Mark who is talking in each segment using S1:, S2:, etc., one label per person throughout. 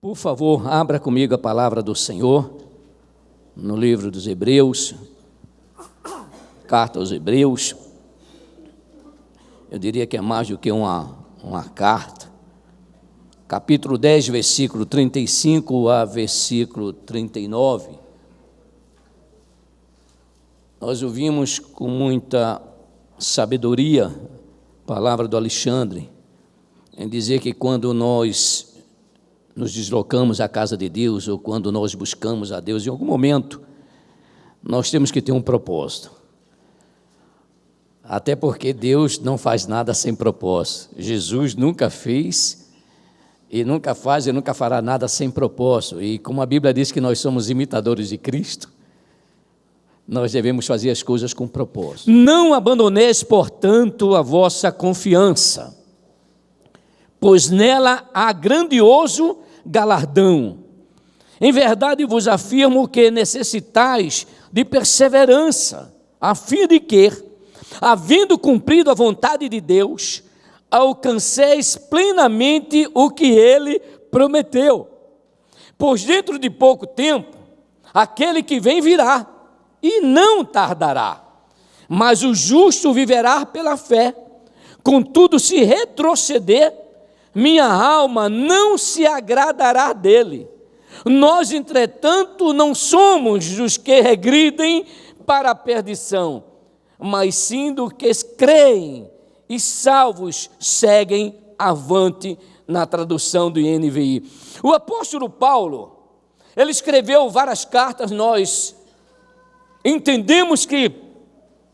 S1: Por favor, abra comigo a palavra do Senhor, no livro dos Hebreus, carta aos Hebreus. Eu diria que é mais do que uma carta. Capítulo 10, versículo 35 a versículo 39. Nós ouvimos com muita sabedoria a palavra do Alexandre, em dizer que quando nós nos deslocamos à casa de Deus, ou quando nós buscamos a Deus, em algum momento, nós temos que ter um propósito. Até porque Deus não faz nada sem propósito. Jesus nunca fez, e nunca faz e nunca fará nada sem propósito. E como a Bíblia diz que nós somos imitadores de Cristo, nós devemos fazer as coisas com propósito. Não abandoneis, portanto, a vossa confiança, pois nela há grandioso galardão. Em verdade vos afirmo que necessitais de perseverança, a fim de que, havendo cumprido a vontade de Deus, alcanceis plenamente o que Ele prometeu. Pois dentro de pouco tempo, aquele que vem virá, e não tardará. Mas o justo viverá pela fé. Contudo, se retroceder, minha alma não se agradará dele. Nós, entretanto, não somos dos que regridem para a perdição, mas sim dos que creem e salvos seguem avante, na tradução do NVI. O apóstolo Paulo, ele escreveu várias cartas. Nós entendemos que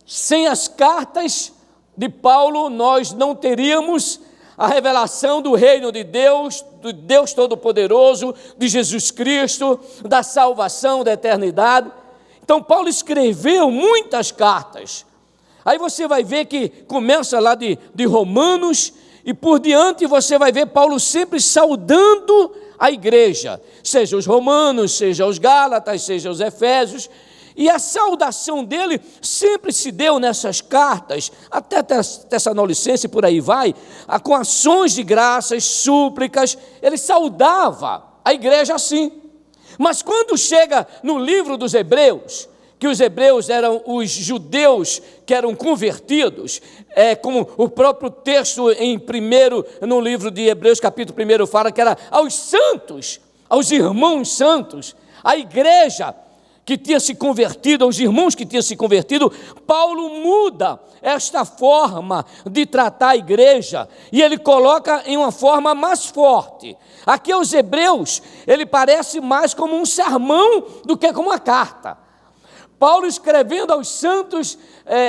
S1: sem as cartas de Paulo nós não teríamos a revelação do reino de Deus, do Deus Todo-Poderoso, de Jesus Cristo, da salvação, da eternidade. Então Paulo escreveu muitas cartas. Aí você vai ver que começa lá de Romanos, e por diante você vai ver Paulo sempre saudando a igreja, seja os romanos, seja os gálatas, seja os efésios. E a saudação dele sempre se deu nessas cartas, até Tessalonicenses, por aí vai, com ações de graças, súplicas. Ele saudava a igreja assim. Mas quando chega no livro dos Hebreus, que os hebreus eram os judeus que eram convertidos, como o próprio texto no livro de Hebreus, capítulo 1, fala que era aos santos, aos irmãos santos, a igreja que tinha se convertido, aos irmãos que tinham se convertido. Paulo muda esta forma de tratar a igreja, e ele coloca em uma forma mais forte. Aqui aos hebreus, ele parece mais como um sermão do que como uma carta. Paulo, escrevendo aos santos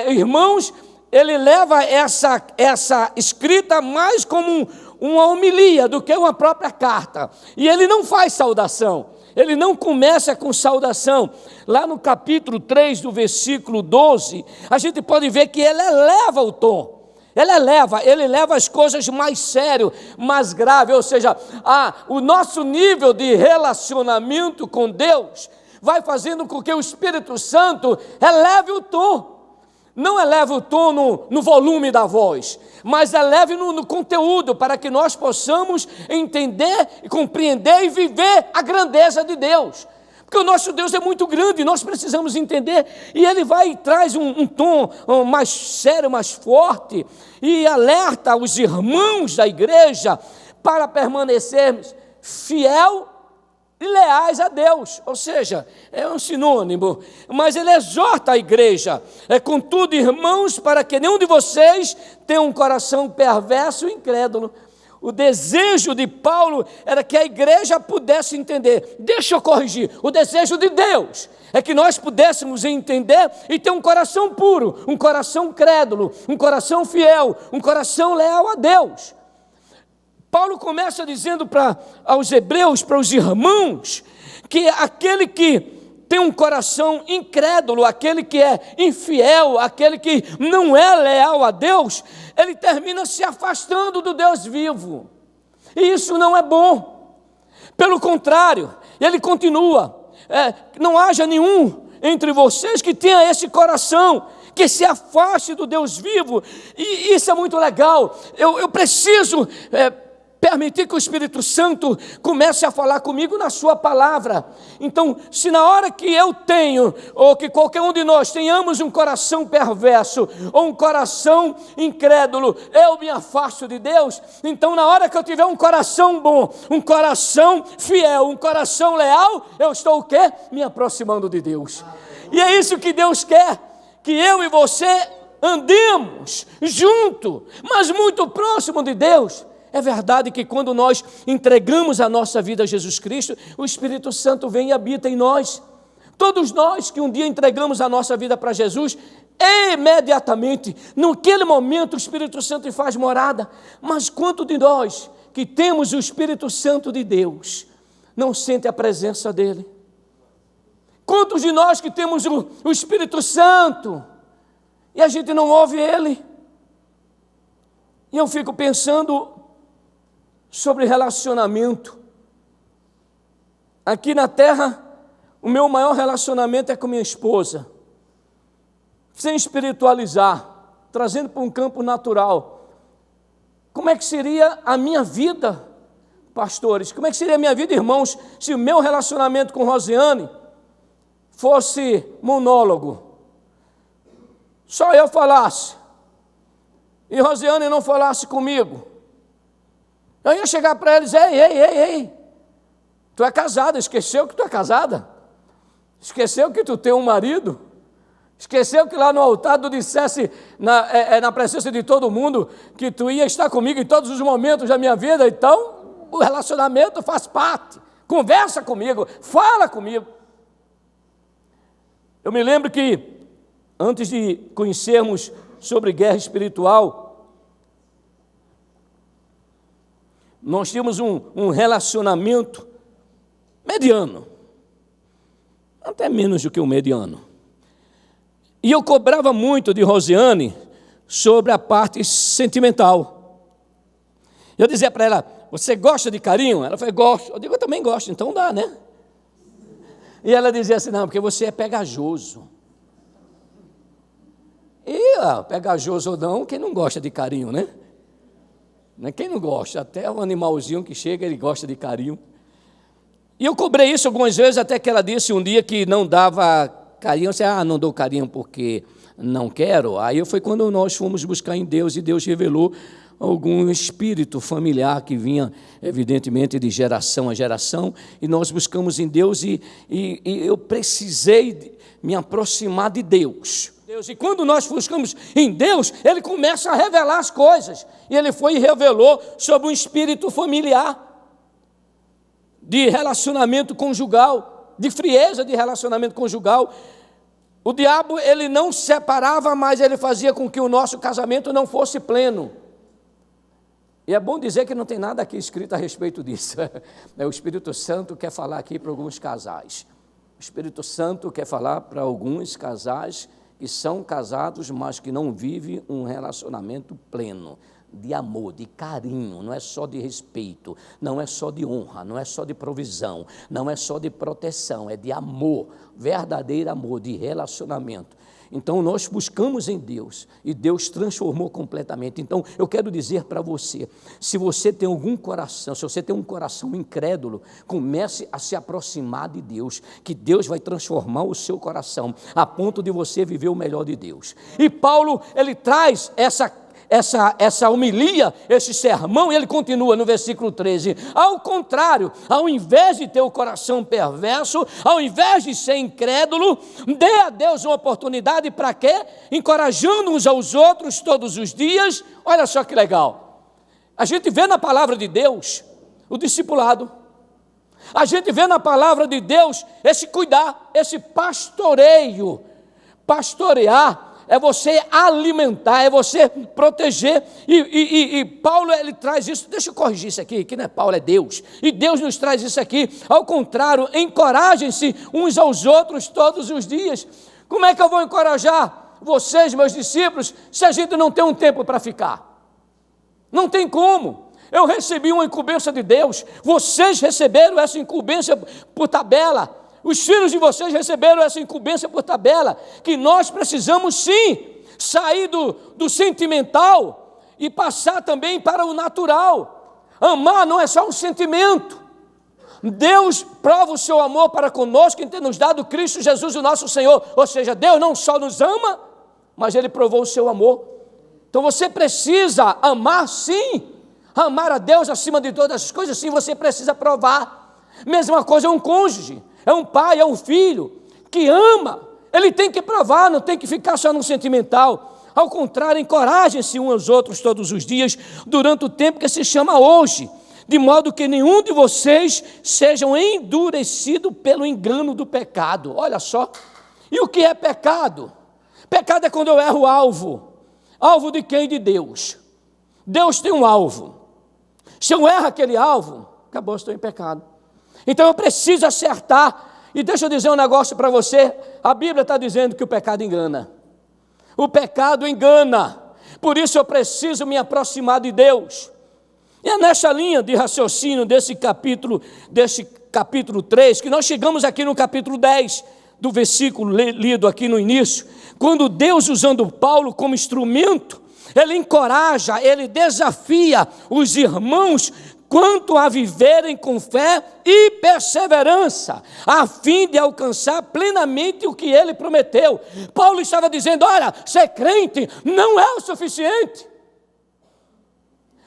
S1: irmãos, ele leva essa escrita mais como uma homilia do que uma própria carta, e ele não faz saudação. Ele não começa com saudação. Lá no capítulo 3, do versículo 12, a gente pode ver que ele eleva o tom. Ele leva as coisas mais sérias, mais graves. Ou seja, o nosso nível de relacionamento com Deus vai fazendo com que o Espírito Santo eleve o tom. Não eleve o tom no volume da voz, mas eleve no conteúdo, para que nós possamos entender, compreender e viver a grandeza de Deus. Porque o nosso Deus é muito grande, nós precisamos entender, e ele vai e traz um tom mais sério, mais forte, e alerta os irmãos da igreja para permanecermos fiel e leais a Deus. Ou seja, é um sinônimo, mas ele exorta a igreja: contudo, irmãos, para que nenhum de vocês tenha um coração perverso e incrédulo. O desejo de Paulo era que a igreja pudesse entender. Deixa eu corrigir, o desejo de Deus é que nós pudéssemos entender e ter um coração puro, um coração crédulo, um coração fiel, um coração leal a Deus. Paulo começa dizendo aos hebreus, para os irmãos, que aquele que tem um coração incrédulo, aquele que é infiel, aquele que não é leal a Deus, ele termina se afastando do Deus vivo. E isso não é bom. Pelo contrário, ele continua: não haja nenhum entre vocês que tenha esse coração, que se afaste do Deus vivo. E isso é muito legal. Eu preciso permitir que o Espírito Santo comece a falar comigo na sua palavra. Então, se na hora que eu tenho, ou que qualquer um de nós tenhamos um coração perverso, ou um coração incrédulo, eu me afasto de Deus, então na hora que eu tiver um coração bom, um coração fiel, um coração leal, eu estou o quê? Me aproximando de Deus. E é isso que Deus quer, que eu e você andemos junto, mas muito próximo de Deus. É verdade que quando nós entregamos a nossa vida a Jesus Cristo, o Espírito Santo vem e habita em nós. Todos nós que um dia entregamos a nossa vida para Jesus, imediatamente, naquele momento o Espírito Santo faz morada. Mas quanto de nós que temos o Espírito Santo de Deus, não sente a presença dEle? Quantos de nós que temos o Espírito Santo e a gente não ouve Ele? E eu fico pensando sobre relacionamento. Aqui na terra, o meu maior relacionamento é com minha esposa. Sem espiritualizar, trazendo para um campo natural. Como é que seria a minha vida, pastores? Como é que seria a minha vida, irmãos, se o meu relacionamento com Rosiane fosse monólogo? Só eu falasse, e Rosiane não falasse comigo. Eu ia chegar para eles: ei, tu é casada, esqueceu que tu é casada? Esqueceu que tu tem um marido? Esqueceu que lá no altar tu dissesse, na presença de todo mundo, que tu ia estar comigo em todos os momentos da minha vida? Então, o relacionamento faz parte. Conversa comigo, fala comigo. Eu me lembro que, antes de conhecermos sobre guerra espiritual, nós tínhamos um relacionamento mediano, até menos do que um mediano. E eu cobrava muito de Rosiane sobre a parte sentimental. Eu dizia para ela: você gosta de carinho? Ela falou: gosto. Eu digo: eu também gosto, então dá, né? E ela dizia assim: não, porque você é pegajoso. E pegajoso ou não, quem não gosta de carinho, né? Quem não gosta? Até o animalzinho que chega, ele gosta de carinho. E eu cobrei isso algumas vezes, até que ela disse um dia que não dava carinho. Eu disse: não dou carinho porque não quero. Aí foi quando nós fomos buscar em Deus, e Deus revelou algum espírito familiar que vinha, evidentemente, de geração a geração, e nós buscamos em Deus, e eu precisei me aproximar de Deus. E quando nós buscamos em Deus, Ele começa a revelar as coisas. E Ele foi e revelou sobre um espírito familiar, de relacionamento conjugal, de frieza de relacionamento conjugal. O diabo, ele não separava, mas ele fazia com que o nosso casamento não fosse pleno. E é bom dizer que não tem nada aqui escrito a respeito disso. O Espírito Santo quer falar aqui para alguns casais. O Espírito Santo quer falar para alguns casais que são casados, mas que não vivem um relacionamento pleno, de amor, de carinho, não é só de respeito, não é só de honra, não é só de provisão, não é só de proteção, é de amor, verdadeiro amor, de relacionamento. Então nós buscamos em Deus, e Deus transformou completamente. Então eu quero dizer para você, se você tem algum coração, se você tem um coração incrédulo, comece a se aproximar de Deus, que Deus vai transformar o seu coração, a ponto de você viver o melhor de Deus. E Paulo, ele traz essa homilia, esse sermão, e ele continua no versículo 13: ao contrário, ao invés de ter o coração perverso, ao invés de ser incrédulo, dê a Deus uma oportunidade. Para quê? Encorajando uns aos outros todos os dias. Olha só que legal, a gente vê na palavra de Deus o discipulado, a gente vê na palavra de Deus esse cuidar, esse pastoreio. Pastorear é você alimentar, é você proteger, e Paulo, ele traz isso. Deixa eu corrigir isso aqui, que não é Paulo, é Deus, e Deus nos traz isso aqui. Ao contrário, encorajem-se uns aos outros todos os dias. Como é que eu vou encorajar vocês, meus discípulos, se a gente não tem um tempo para ficar? Não tem como. Eu recebi uma incumbência de Deus, vocês receberam essa incumbência por tabela. Os filhos de vocês receberam essa incumbência por tabela, que nós precisamos sim sair do sentimental e passar também para o natural.
S2: Amar não é só um sentimento. Deus prova o seu amor para conosco em ter nos dado Cristo Jesus, o nosso Senhor. Ou seja, Deus não só nos ama, mas Ele provou o seu amor. Então você precisa amar, sim. Amar a Deus acima de todas as coisas, sim, você precisa provar. Mesma coisa é um cônjuge, é um pai, é um filho que ama. Ele tem que provar, não tem que ficar só no sentimental. Ao contrário, encorajem-se uns aos outros todos os dias, durante o tempo que se chama hoje, de modo que nenhum de vocês sejam endurecido pelo engano do pecado. Olha só. E o que é pecado? Pecado é quando eu erro o alvo. Alvo de quem? De Deus. Deus tem um alvo. Se eu erro aquele alvo, acabou, estou em pecado. Então eu preciso acertar. E deixa eu dizer um negócio para você. A Bíblia está dizendo que o pecado engana. O pecado engana. Por isso eu preciso me aproximar de Deus. E é nessa linha de raciocínio desse capítulo 3, que nós chegamos aqui no capítulo 10, do versículo lido aqui no início, quando Deus, usando Paulo como instrumento, Ele encoraja, Ele desafia os irmãos quanto a viverem com fé e perseverança, a fim de alcançar plenamente o que Ele prometeu. Paulo estava dizendo, olha, ser crente não é o suficiente.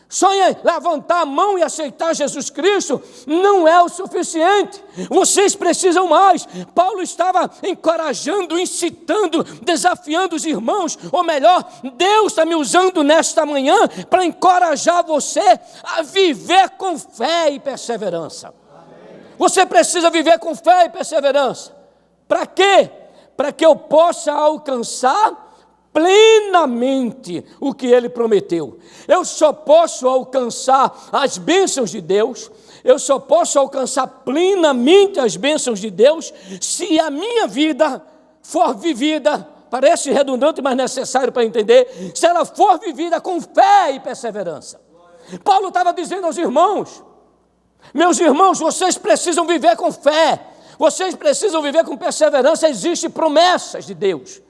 S2: Só em levantar a mão e aceitar Jesus Cristo não é o suficiente. Vocês precisam mais. Paulo estava encorajando, incitando, desafiando os irmãos. Ou melhor, Deus está me usando nesta manhã para encorajar você a viver com fé e perseverança. Você precisa viver com fé e perseverança. Para quê? Para que eu possa alcançar plenamente o que Ele prometeu. Eu só posso alcançar as bênçãos de Deus, eu só posso alcançar plenamente as bênçãos de Deus, se a minha vida for vivida, parece redundante, mas necessário para entender, se ela for vivida com fé e perseverança. Paulo estava dizendo aos irmãos, meus irmãos, vocês precisam viver com fé, vocês precisam viver com perseverança, existem promessas de Deus.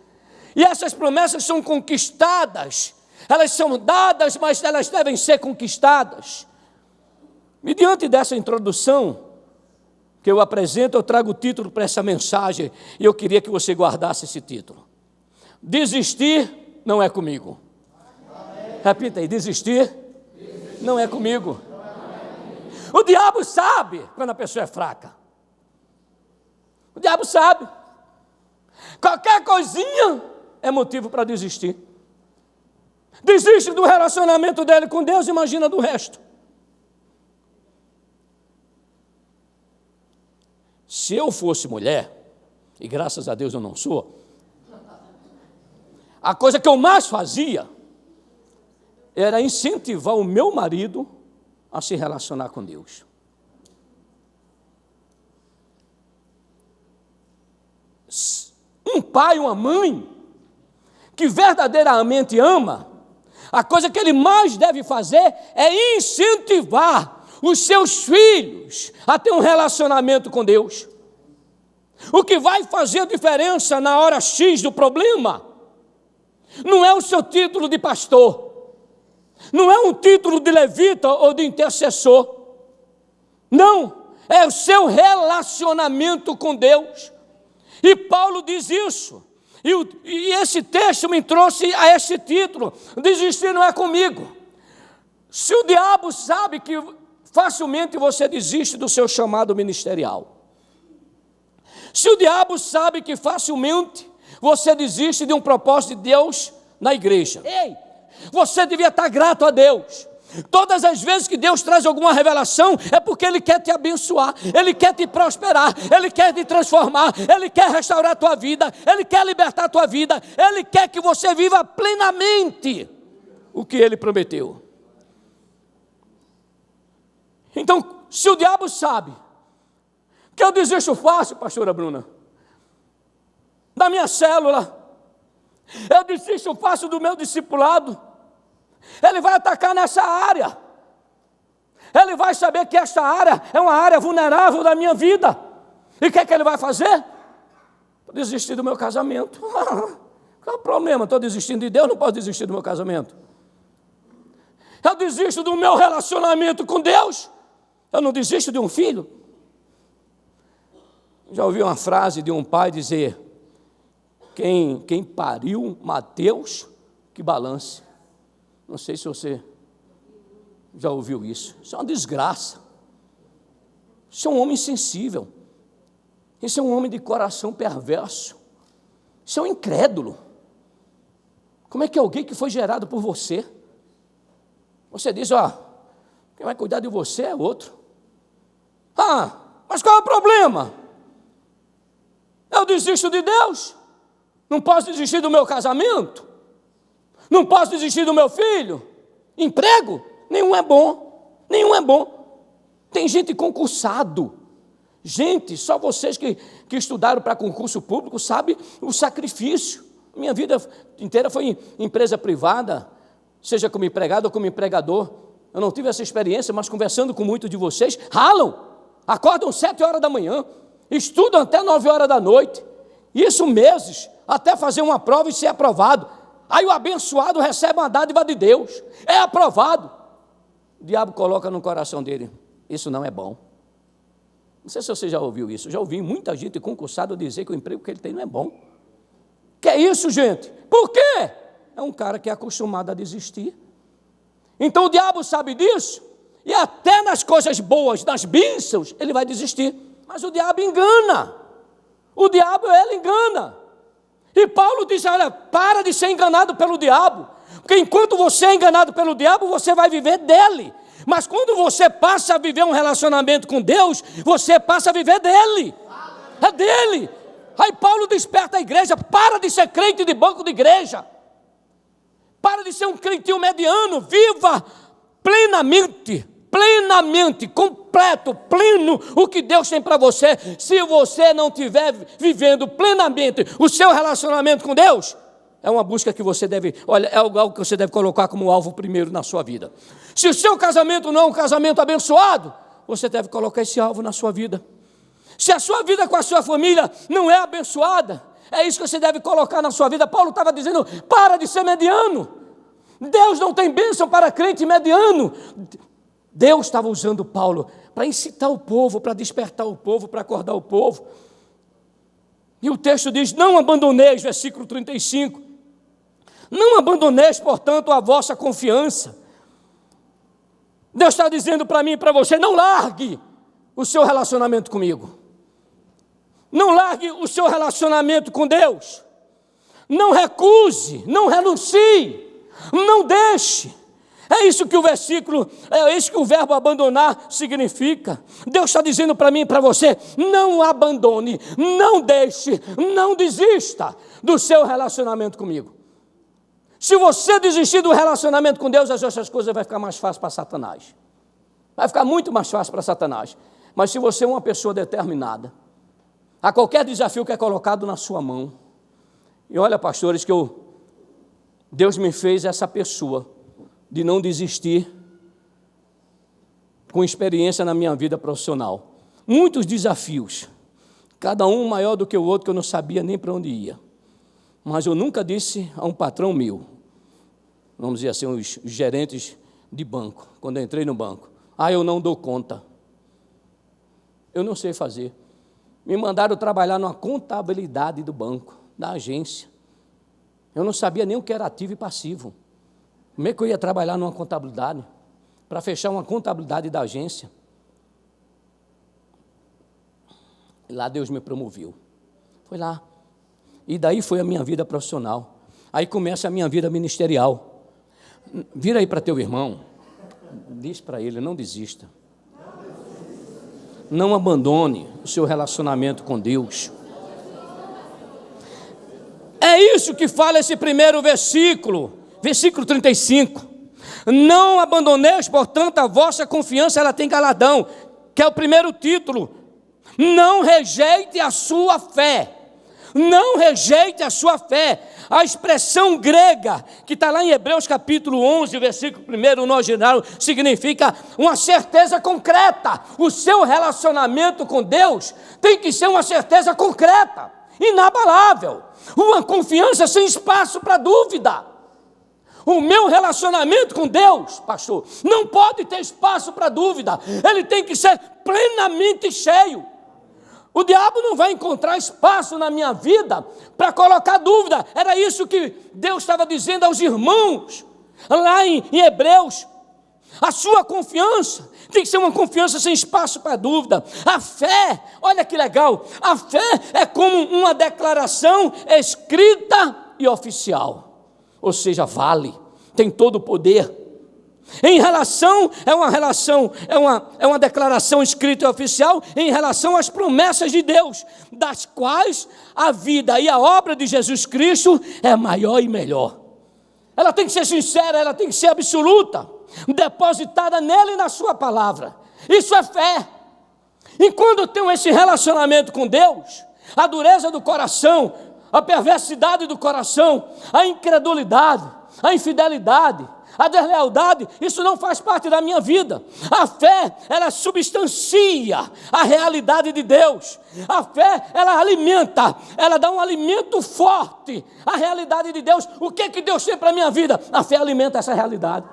S2: E essas promessas são conquistadas, elas são dadas, mas elas devem ser conquistadas. E diante dessa introdução que eu apresento, eu trago o título para essa mensagem, e eu queria que você guardasse esse título. Desistir não é comigo. Repita aí, desistir não é comigo. O diabo sabe quando a pessoa é fraca. O diabo sabe. Qualquer coisinha é motivo para desistir. Desiste do relacionamento dele com Deus, imagina do resto. Se eu fosse mulher, e graças a Deus eu não sou, a coisa que eu mais fazia era incentivar o meu marido a se relacionar com Deus. Um pai, uma mãe, que verdadeiramente ama, a coisa que ele mais deve fazer é incentivar os seus filhos a ter um relacionamento com Deus. O que vai fazer a diferença na hora X do problema não é o seu título de pastor, não é um título de levita ou de intercessor, não, é o seu relacionamento com Deus. E Paulo diz isso. E esse texto me trouxe a esse título, desistir não é comigo. Se o diabo sabe que facilmente você desiste do seu chamado ministerial, se o diabo sabe que facilmente você desiste de um propósito de Deus na igreja, ei, você devia estar grato a Deus. Todas as vezes que Deus traz alguma revelação, é porque Ele quer te abençoar, Ele quer te prosperar, Ele quer te transformar, Ele quer restaurar a tua vida, Ele quer libertar a tua vida, Ele quer que você viva plenamente o que Ele prometeu. Então, se o diabo sabe que eu desisto fácil, pastora Bruna, da minha célula, eu desisto fácil do meu discipulado, ele vai atacar nessa área. Ele vai saber que esta área é uma área vulnerável da minha vida. E o que é que ele vai fazer? Desistir do meu casamento. Qual é o problema? Estou desistindo de Deus, não posso desistir do meu casamento. Eu desisto do meu relacionamento com Deus. Eu não desisto de um filho. Já ouvi uma frase de um pai dizer: quem pariu Mateus, que balance. Não sei se você já ouviu isso. Isso é uma desgraça. Isso é um homem insensível. Isso é um homem de coração perverso. Isso é um incrédulo. Como é que alguém que foi gerado por você, você diz: quem vai cuidar de você é outro. Mas qual é o problema? Eu desisto de Deus? Não posso desistir do meu casamento? Não posso desistir do meu filho? Emprego? Nenhum é bom. Nenhum é bom. Tem gente concursado. Gente, só vocês que estudaram para concurso público sabem o sacrifício. Minha vida inteira foi em empresa privada, seja como empregado ou como empregador. Eu não tive essa experiência, mas conversando com muitos de vocês, ralam, acordam 7 horas da manhã, estudam até 9 horas da noite, isso meses, até fazer uma prova e ser aprovado. Aí o abençoado recebe uma dádiva de Deus, é aprovado. O diabo coloca no coração dele: isso não é bom. Não sei se você já ouviu isso. Eu já ouvi muita gente concursada dizer que o emprego que ele tem não é bom. Que é isso, gente? Por quê? É um cara que é acostumado a desistir. Então o diabo sabe disso, e até nas coisas boas, nas bênçãos, ele vai desistir. Mas o diabo engana. O diabo, ele engana. E Paulo diz: olha, para de ser enganado pelo diabo, porque enquanto você é enganado pelo diabo, você vai viver dele. Mas quando você passa a viver um relacionamento com Deus, você passa a viver dele. É dele. Aí Paulo desperta a igreja: para de ser crente de banco de igreja. Para de ser um crentinho mediano. Viva plenamente, completo, pleno o que Deus tem para você. Se você não estiver vivendo plenamente o seu relacionamento com Deus, é uma busca que você deve, é algo que você deve colocar como alvo primeiro na sua vida. Se o seu casamento não é um casamento abençoado, você deve colocar esse alvo na sua vida. Se a sua vida com a sua família não é abençoada, é isso que você deve colocar na sua vida. Paulo estava dizendo: para de ser mediano. Deus não tem bênção para crente mediano. Deus estava usando Paulo para incitar o povo, para despertar o povo, para acordar o povo. E o texto diz: não abandoneis, versículo 35, não abandoneis, portanto, a vossa confiança. Deus está dizendo para mim e para você: não largue o seu relacionamento comigo. Não largue o seu relacionamento com Deus. Não recuse, não renuncie, não deixe. É isso que o versículo, é isso que o verbo abandonar significa. Deus está dizendo para mim e para você: não abandone, não deixe, não desista do seu relacionamento comigo. Se você desistir do relacionamento com Deus, as outras coisas vai ficar mais fácil para Satanás. Vai ficar muito mais fácil para Satanás. Mas se você é uma pessoa determinada, a qualquer desafio que é colocado na sua mão, e olha, pastores, que Deus me fez essa pessoa de não desistir com experiência na minha vida profissional. Muitos desafios, cada um maior do que o outro, que eu não sabia nem para onde ia. Mas eu nunca disse a um patrão meu, vamos dizer assim, os gerentes de banco, quando eu entrei no banco: eu não dou conta, eu não sei fazer. Me mandaram trabalhar numa contabilidade do banco, da agência. Eu não sabia nem o que era ativo e passivo. Como é que eu ia trabalhar numa contabilidade, para fechar uma contabilidade da agência? E lá Deus me promoveu. Foi lá. E daí foi a minha vida profissional. Aí começa a minha vida ministerial. Vira aí para teu irmão, diz para ele: não desista. Não abandone o seu relacionamento com Deus. É isso que fala esse primeiro versículo, versículo 35. Não abandoneis, portanto, a vossa confiança, ela tem galardão, que é o primeiro título. Não rejeite a sua fé. Não rejeite a sua fé. A expressão grega, que está lá em Hebreus capítulo 11, versículo 1, no original, significa uma certeza concreta. O seu relacionamento com Deus tem que ser uma certeza concreta, inabalável. Uma confiança sem espaço para dúvida. O meu relacionamento com Deus, pastor, não pode ter espaço para dúvida. Ele tem que ser plenamente cheio. O diabo não vai encontrar espaço na minha vida para colocar dúvida. Era isso que Deus estava dizendo aos irmãos, lá em Hebreus. A sua confiança tem que ser uma confiança sem espaço para dúvida. A fé, olha que legal, a fé é como uma declaração escrita e oficial. Ou seja, vale, tem todo o poder. Em relação, é uma declaração escrita e oficial em relação às promessas de Deus, das quais a vida e a obra de Jesus Cristo é maior e melhor. Ela tem que ser sincera, ela tem que ser absoluta, depositada nele e na sua palavra. Isso é fé. E quando eu tenho esse relacionamento com Deus, a dureza do coração, a perversidade do coração, a incredulidade, a infidelidade, a deslealdade, isso não faz parte da minha vida. A fé, ela substancia a realidade de Deus. A fé, ela alimenta, ela dá um alimento forte à realidade de Deus. O que Deus tem para a minha vida? A fé alimenta essa realidade.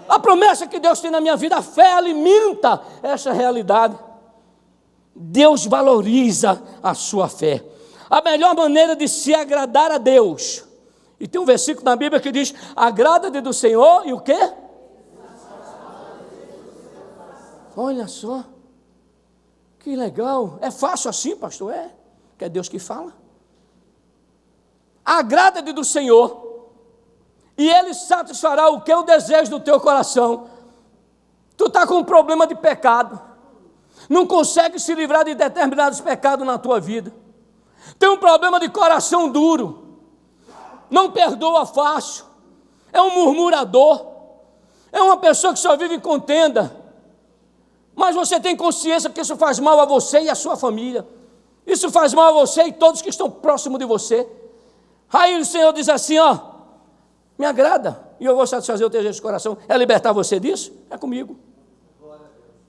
S2: A promessa que Deus tem na minha vida, a fé alimenta essa realidade. Deus valoriza a sua fé. A melhor maneira de se agradar a Deus. E tem um versículo na Bíblia que diz: agrada-te do Senhor e o quê? Olha só, que legal. É fácil assim, pastor? É, que é Deus que fala. Agrada-te do Senhor e Ele satisfará o que? O desejo do teu coração. Tu está com um problema de pecado, não consegue se livrar de determinados pecados na tua vida, tem um problema de coração duro, não perdoa fácil, é um murmurador, é uma pessoa que só vive em contenda, mas você tem consciência que isso faz mal a você e a sua família, isso faz mal a você e todos que estão próximos de você. Aí o Senhor diz assim, ó, me agrada, e eu vou satisfazer o teu desejo de coração. É libertar você disso? É comigo.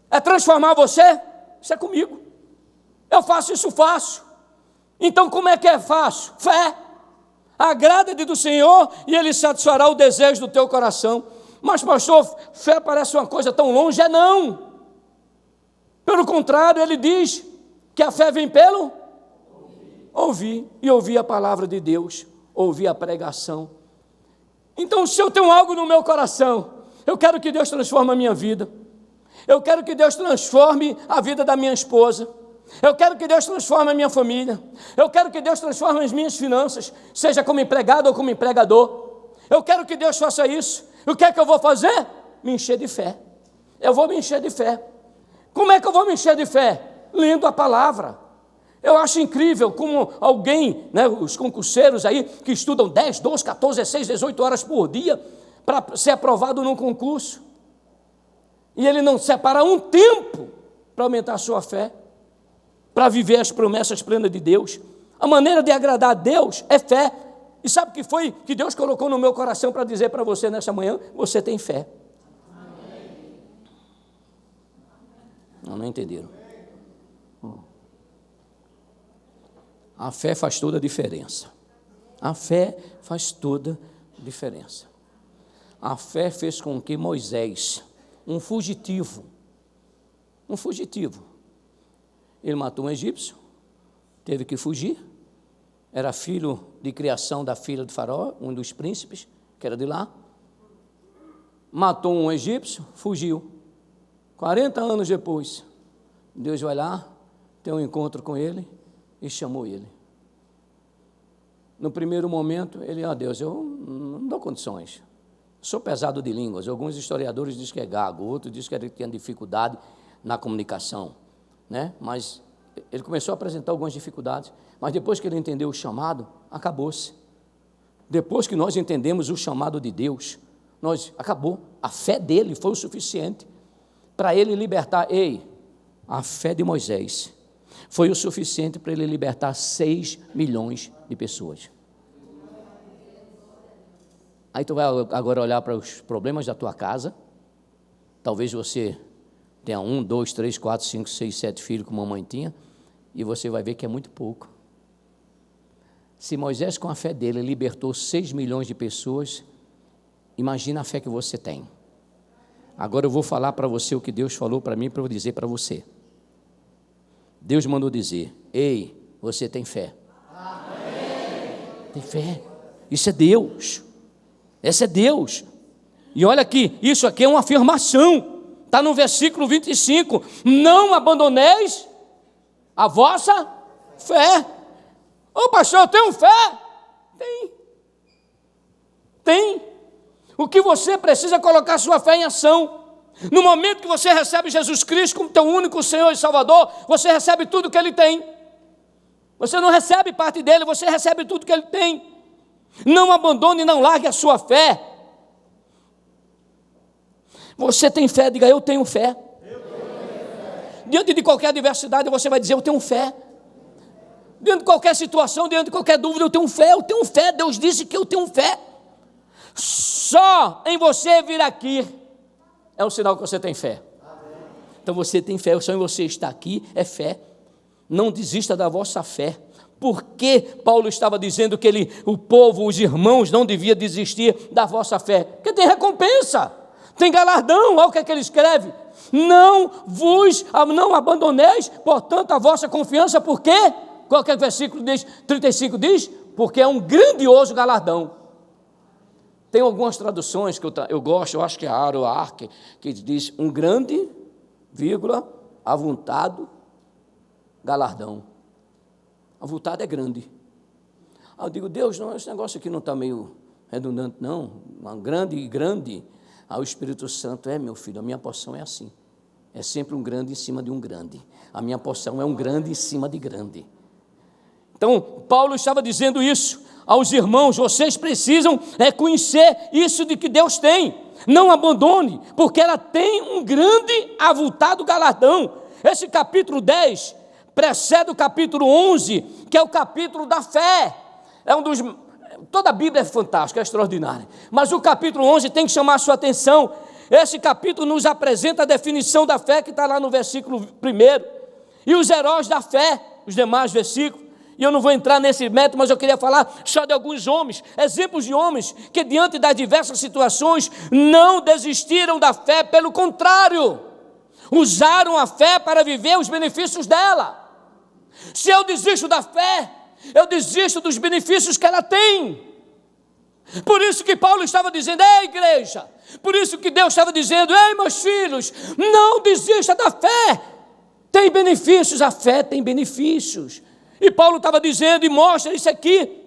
S2: É transformar você? Isso é comigo. Eu faço isso fácil. Então como é que é fácil? Fé. Agrada-te do Senhor e Ele satisfará o desejo do teu coração. Mas pastor, fé parece uma coisa tão longe. É não. Pelo contrário, Ele diz que a fé vem pelo ouvir. E ouvir a palavra de Deus, ouvir a pregação. Então se eu tenho algo no meu coração, eu quero que Deus transforme a minha vida. Eu quero que Deus transforme a vida da minha esposa. Eu quero que Deus transforme a minha família. Eu quero que Deus transforme as minhas finanças, seja como empregado ou como empregador. Eu quero que Deus faça isso. O que é que eu vou fazer? Me encher de fé. Eu vou me encher de fé. Como é que eu vou me encher de fé? Lendo a palavra. Eu acho incrível como alguém, né, os concurseiros aí, que estudam 10, 12, 14, 16, 18 horas por dia para ser aprovado num concurso. E ele não separa um tempo para aumentar a sua fé, para viver as promessas plenas de Deus. A maneira de agradar a Deus é fé. E sabe o que foi que Deus colocou no meu coração para dizer para você nessa manhã? Você tem fé. Não entenderam. A fé faz toda a diferença. A fé faz toda a diferença. A fé fez com que Moisés, um fugitivo, ele matou um egípcio, teve que fugir, era filho de criação da filha do faraó, um dos príncipes, que era de lá, matou um egípcio, fugiu. 40 anos depois, Deus vai lá, tem um encontro com ele e chamou ele. No primeiro momento, ele, Deus, eu não dou condições, sou pesado de línguas. Alguns historiadores dizem que é gago, outros dizem que ele tinha dificuldade na comunicação, né? Mas ele começou a apresentar algumas dificuldades, mas depois que ele entendeu o chamado, acabou-se. Depois que nós entendemos o chamado de Deus, acabou. A fé dele foi o suficiente para ele libertar. A fé de Moisés foi o suficiente para ele libertar 6 milhões de pessoas. Aí tu vai agora olhar para os problemas da tua casa. Talvez você tenha 1, 2, 3, 4, 5, 6, 7 filhos como a mãe tinha, e você vai ver que é muito pouco. Se Moisés, com a fé dele, libertou 6 milhões de pessoas,
S1: Imagina a fé que você tem. Agora eu vou falar para você o que Deus falou para mim, para eu dizer para você. Deus mandou dizer: ei, você tem fé. Amém. Tem fé. Isso é Deus. Esse é Deus. E olha aqui, isso aqui é uma afirmação. Está no versículo 25. Não abandoneis a vossa fé. Ô pastor, eu tenho fé. Tem. O que você precisa é colocar sua fé em ação. No momento que você recebe Jesus Cristo como teu único Senhor e Salvador, você recebe tudo que Ele tem. Você não recebe parte dele, você recebe tudo que Ele tem. Não abandone e não largue a sua fé. Você tem fé, diga: eu tenho fé. Diante de qualquer adversidade você vai dizer: eu tenho fé. Diante de qualquer situação, diante de qualquer dúvida, eu tenho fé, eu tenho fé. Deus disse que eu tenho fé. Só em você vir aqui é um sinal que você tem fé. Então você tem fé, só em você estar aqui é fé. Não desista da vossa fé. Por que Paulo estava dizendo que o povo, os irmãos, não devia desistir da vossa fé? Porque tem recompensa, tem galardão. Olha o que é que ele escreve: não abandoneis, portanto, a vossa confiança. Por quê? Qual que é o versículo 35 diz? Porque é um grandioso galardão. Tem algumas traduções que eu gosto, eu acho que é Ark, que diz um grande, avultado galardão. Avultado é grande. Aí eu digo: Deus, não, esse negócio aqui não está meio redundante, não. Uma grande. Aí o Espírito Santo: meu filho, a minha porção é assim. É sempre um grande em cima de um grande. A minha porção é um grande em cima de grande. Então, Paulo estava dizendo isso aos irmãos: vocês precisam conhecer isso de que Deus tem. Não abandone, porque ela tem um grande, avultado galardão. Esse capítulo 10 precede o capítulo 11, que é o capítulo da fé. Toda a Bíblia é fantástica, é extraordinária, mas o capítulo 11 tem que chamar a sua atenção. Esse capítulo nos apresenta a definição da fé, que está lá no versículo 1, e os heróis da fé, os demais versículos. E eu não vou entrar nesse método, mas eu queria falar só de alguns homens, exemplos de homens que diante das diversas situações não desistiram da fé, pelo contrário, usaram a fé para viver os benefícios dela. Se eu desisto da fé, eu desisto dos benefícios que ela tem. Por isso que Paulo estava dizendo: ei, igreja, por isso que Deus estava dizendo: ei, meus filhos, não desista da fé. Tem benefícios, a fé tem benefícios. E Paulo estava dizendo, e mostra isso aqui,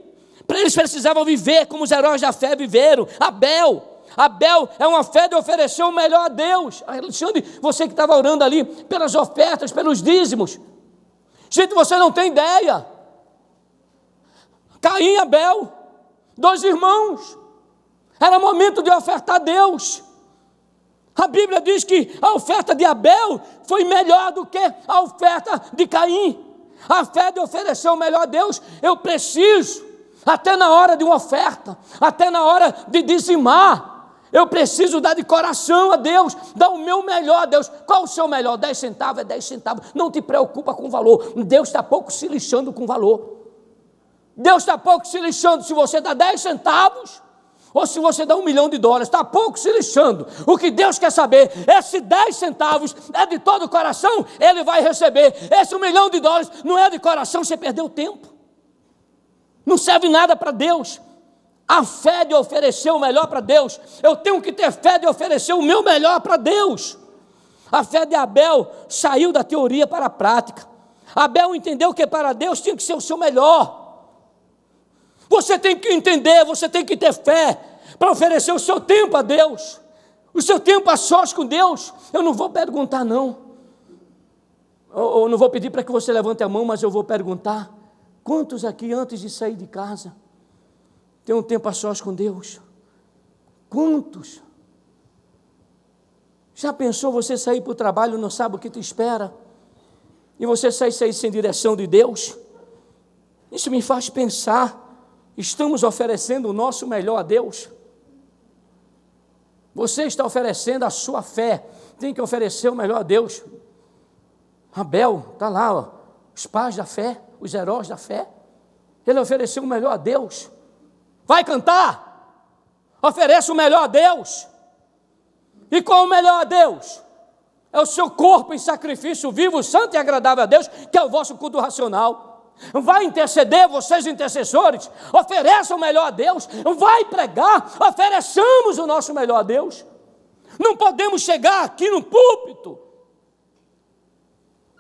S1: para eles precisavam viver como os heróis da fé viveram. Abel é uma fé de oferecer o melhor a Deus. Alexandre, você que estava orando ali pelas ofertas, pelos dízimos, gente, você não tem ideia. Caim e Abel, 2 irmãos, era momento de ofertar a Deus. A Bíblia diz que a oferta de Abel foi melhor do que a oferta de Caim. A fé de oferecer o melhor a Deus. Eu preciso, até na hora de uma oferta, até na hora de dizimar, eu preciso dar de coração a Deus, dar o meu melhor a Deus. Qual o seu melhor? 10 centavos é 10 centavos. Não te preocupa com o valor. Deus está pouco se lixando com o valor. Deus está pouco se lixando se você dá 10 centavos ou se você dá $1 milhão. Está pouco se lixando. O que Deus quer saber, esse 10 centavos é de todo o coração, Ele vai receber. Esse $1 milhão não é de coração, você perdeu tempo. Não serve nada para Deus. A fé de oferecer o melhor para Deus. Eu tenho que ter fé de oferecer o meu melhor para Deus. A fé de Abel saiu da teoria para a prática. Abel entendeu que para Deus tinha que ser o seu melhor. Você tem que entender, você tem que ter fé para oferecer o seu tempo a Deus, o seu tempo a sós com Deus. Eu não vou perguntar, não. Eu não vou pedir para que você levante a mão, mas eu vou perguntar: quantos aqui, antes de sair de casa, tem um tempo a sós com Deus? Quantos? Já pensou você sair para o trabalho e não sabe o que te espera? E você sair sem direção de Deus? Isso me faz pensar. Estamos oferecendo o nosso melhor a Deus? Você está oferecendo a sua fé, tem que oferecer o melhor a Deus. Abel, está lá, os pais da fé, os heróis da fé, ele ofereceu o melhor a Deus. Vai cantar?
S2: Ofereça o melhor a Deus. E qual é o melhor a Deus? É o seu corpo em sacrifício vivo, santo e agradável a Deus, que é o vosso culto racional. Vai interceder, vocês intercessores, ofereçam o melhor a Deus. Vai pregar, ofereçamos o nosso melhor a Deus. Não podemos chegar aqui no púlpito.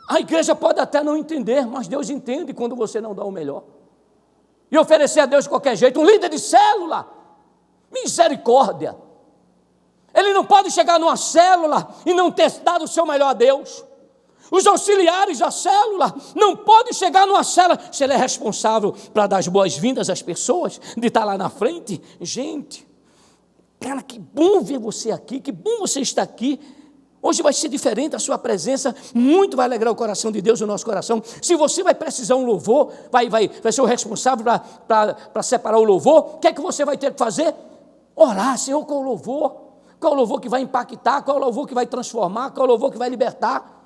S2: A igreja pode até não entender, mas Deus entende quando você não dá o melhor. E oferecer a Deus de qualquer jeito. Um líder de célula, misericórdia. Ele não pode chegar numa célula e não ter dado o seu melhor a Deus. Os auxiliares da célula não podem chegar numa célula, se ele é responsável para dar as boas-vindas às pessoas, de estar lá na frente. Gente, cara, que bom ver você aqui, que bom você estar aqui. Hoje vai ser diferente a sua presença, muito vai alegrar o coração de Deus, o nosso coração. Se você vai precisar um louvor, vai ser o responsável para separar o louvor, o que é que você vai ter que fazer? Orar, Senhor, qual o louvor? Qual o louvor que vai impactar? Qual o louvor que vai transformar? Qual o louvor que vai libertar?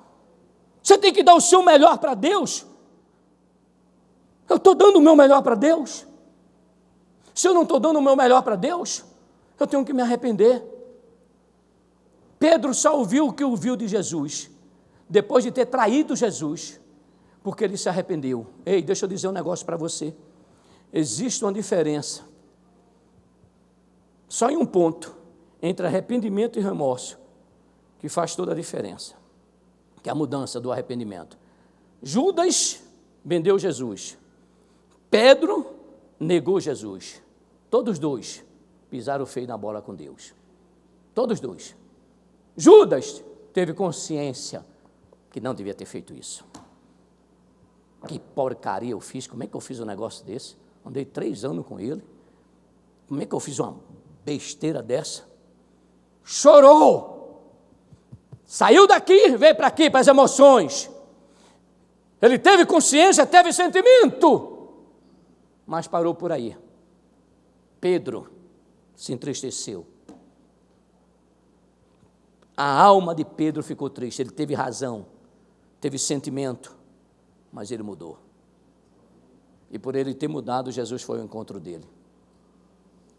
S2: Você tem que dar o seu melhor para Deus. Eu estou dando o meu melhor para Deus. Se eu não estou dando o meu melhor para Deus, eu tenho que me arrepender. Pedro só ouviu o que ouviu de Jesus, depois de ter traído Jesus, porque ele se arrependeu. Ei, deixa eu dizer um negócio para você. Existe uma diferença, só em um ponto, entre arrependimento e remorso, que faz toda a diferença, que é a mudança do arrependimento. Judas vendeu Jesus, Pedro negou Jesus, todos dois pisaram feio na bola com Deus, todos dois. Judas teve consciência que não devia ter feito isso. Que porcaria eu fiz, como é que eu fiz um negócio desse? Andei 3 anos com ele, como é que eu fiz uma besteira dessa? Chorou, saiu daqui, veio para aqui, para as emoções. Ele teve consciência, teve sentimento, mas parou por aí. Pedro se entristeceu. A alma de Pedro ficou triste, ele teve razão, teve sentimento, mas ele mudou. E por ele ter mudado, Jesus foi ao encontro dele.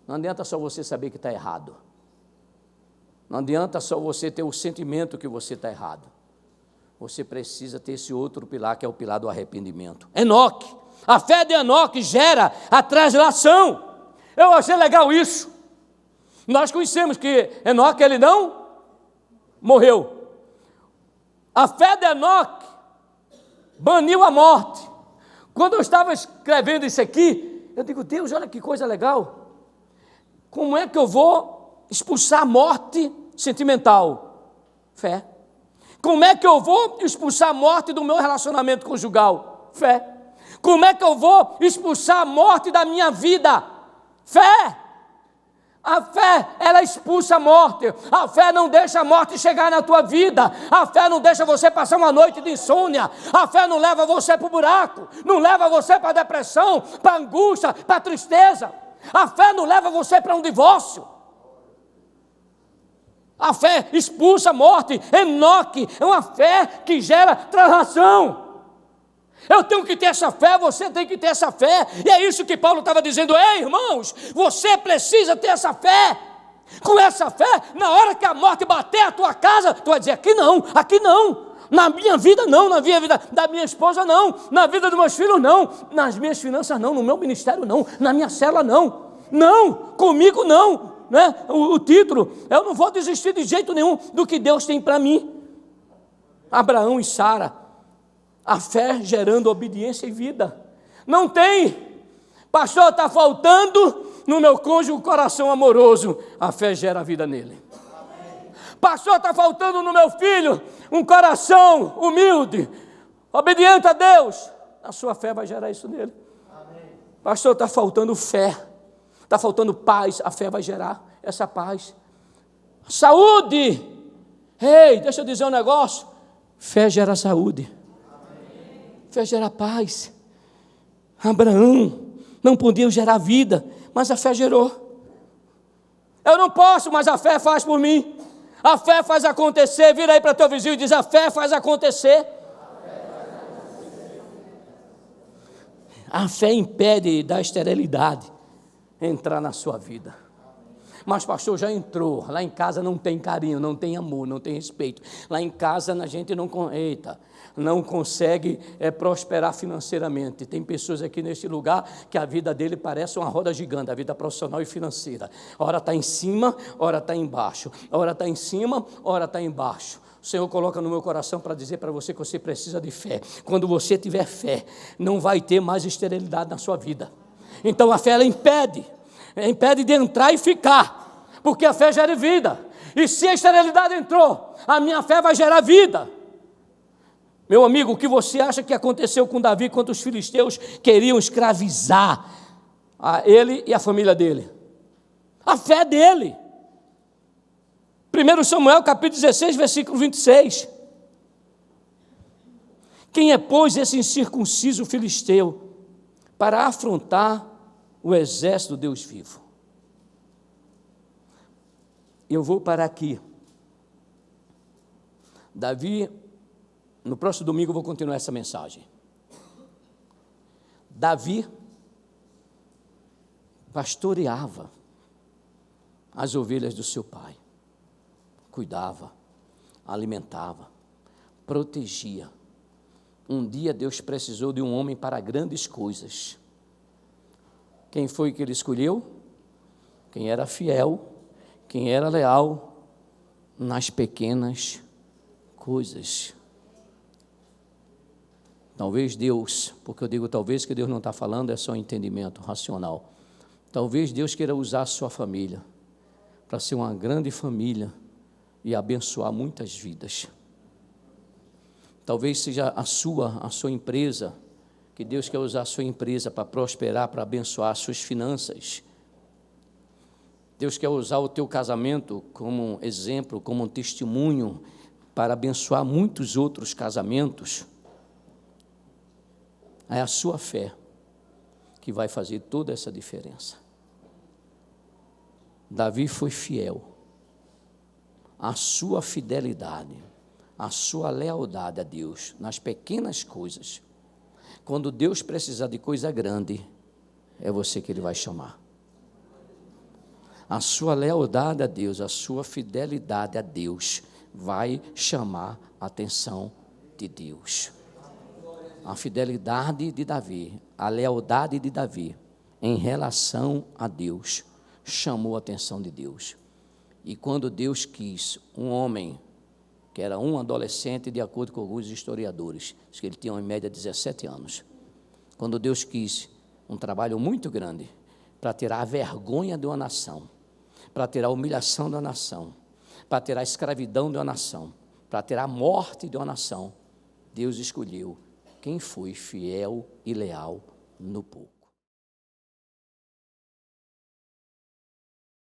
S2: Não adianta só você saber que está errado. Não adianta só você ter o sentimento que você está errado. Você precisa ter esse outro pilar, que é o pilar do arrependimento. Enoque, a fé de Enoque gera a translação. Eu achei legal isso. Nós conhecemos que Enoque, ele não morreu. A fé de Enoque baniu a morte. Quando eu estava escrevendo isso aqui, eu digo, Deus, olha que coisa legal. Como é que eu vou expulsar a morte sentimental? Fé. Como é que eu vou expulsar a morte do meu relacionamento conjugal? Fé. Como é que eu vou expulsar a morte da minha vida? Fé. A fé, ela expulsa a morte. A fé não deixa a morte chegar na tua vida. A fé não deixa você passar uma noite de insônia. A fé não leva você para o buraco. Não leva você para a depressão, para a angústia, para a tristeza. A fé não leva você para um divórcio. A fé expulsa a morte. Enoque é uma fé que gera transação. Eu tenho que ter essa fé, você tem que ter essa fé. E é isso que Paulo estava dizendo. Ei, irmãos, você precisa ter essa fé. Com essa fé, na hora que a morte bater a tua casa, tu vai dizer, aqui não, na minha vida não, na vida da minha esposa não, na vida dos meus filhos não, nas minhas finanças não, no meu ministério não, na minha célula não, comigo não, né? O título, eu não vou desistir de jeito nenhum do que Deus tem para mim. Abraão e Sara, a fé gerando obediência e vida. Não tem, pastor, está faltando no meu cônjuge um coração amoroso. A fé gera a vida nele. Pastor, está faltando no meu filho um coração humilde, obediente a Deus. A sua fé vai gerar isso nele. Pastor, está faltando fé, está faltando paz. A fé vai gerar essa paz. Saúde. Ei, deixa eu dizer um negócio. Fé gera saúde. Fé gera paz. Abraão não podia gerar vida, mas a fé gerou. Eu não posso, mas a fé faz por mim. A fé faz acontecer. Vira aí para teu vizinho e diz, a fé faz acontecer. A fé impede da esterilidade entrar na sua vida. Mas pastor, já entrou, lá em casa não tem carinho, não tem amor, não tem respeito, lá em casa a gente não consegue prosperar financeiramente. Tem pessoas aqui neste lugar que a vida dele parece uma roda gigante, a vida profissional e financeira, ora está em cima, ora está embaixo, ora está em cima, ora está embaixo. O Senhor coloca no meu coração para dizer para você que você precisa de fé. Quando você tiver fé, não vai ter mais esterilidade na sua vida. Então a fé ela impede de entrar e ficar, porque a fé gera vida, e se a esterilidade entrou, a minha fé vai gerar vida. Meu amigo, o que você acha que aconteceu com Davi quando os filisteus queriam escravizar a ele e a família dele? A fé dele. 1 Samuel capítulo 16, versículo 26. Quem é, pois, esse incircunciso filisteu para afrontar o exército do Deus vivo? Eu vou parar aqui. Davi, no próximo domingo eu vou continuar essa mensagem. Davi pastoreava as ovelhas do seu pai, cuidava, alimentava, protegia. Um dia Deus precisou de um homem para grandes coisas. Quem foi que ele escolheu? Quem era fiel, quem era leal nas pequenas coisas. Talvez Deus, porque eu digo talvez que Deus não está falando, é só entendimento racional. Talvez Deus queira usar a sua família para ser uma grande família e abençoar muitas vidas. Talvez seja a sua empresa, que Deus quer usar a sua empresa para prosperar, para abençoar as suas finanças. Deus quer usar o teu casamento como um exemplo, como um testemunho, para abençoar muitos outros casamentos. É a sua fé que vai fazer toda essa diferença. Davi foi fiel. A sua fidelidade, a sua lealdade a Deus nas pequenas coisas. Quando Deus precisar de coisa grande, é você que Ele vai chamar. A sua lealdade a Deus, a sua fidelidade a Deus, vai chamar a atenção de Deus. A fidelidade de Davi, a lealdade de Davi em relação a Deus, chamou a atenção de Deus. E quando Deus quis um homem, que era um adolescente, de acordo com alguns historiadores, diz que ele tinha em média 17 anos, quando Deus quis um trabalho muito grande, para tirar a vergonha de uma nação, para tirar a humilhação de uma nação, para tirar a escravidão de uma nação, para tirar a morte de uma nação, Deus escolheu quem foi fiel e leal no pouco.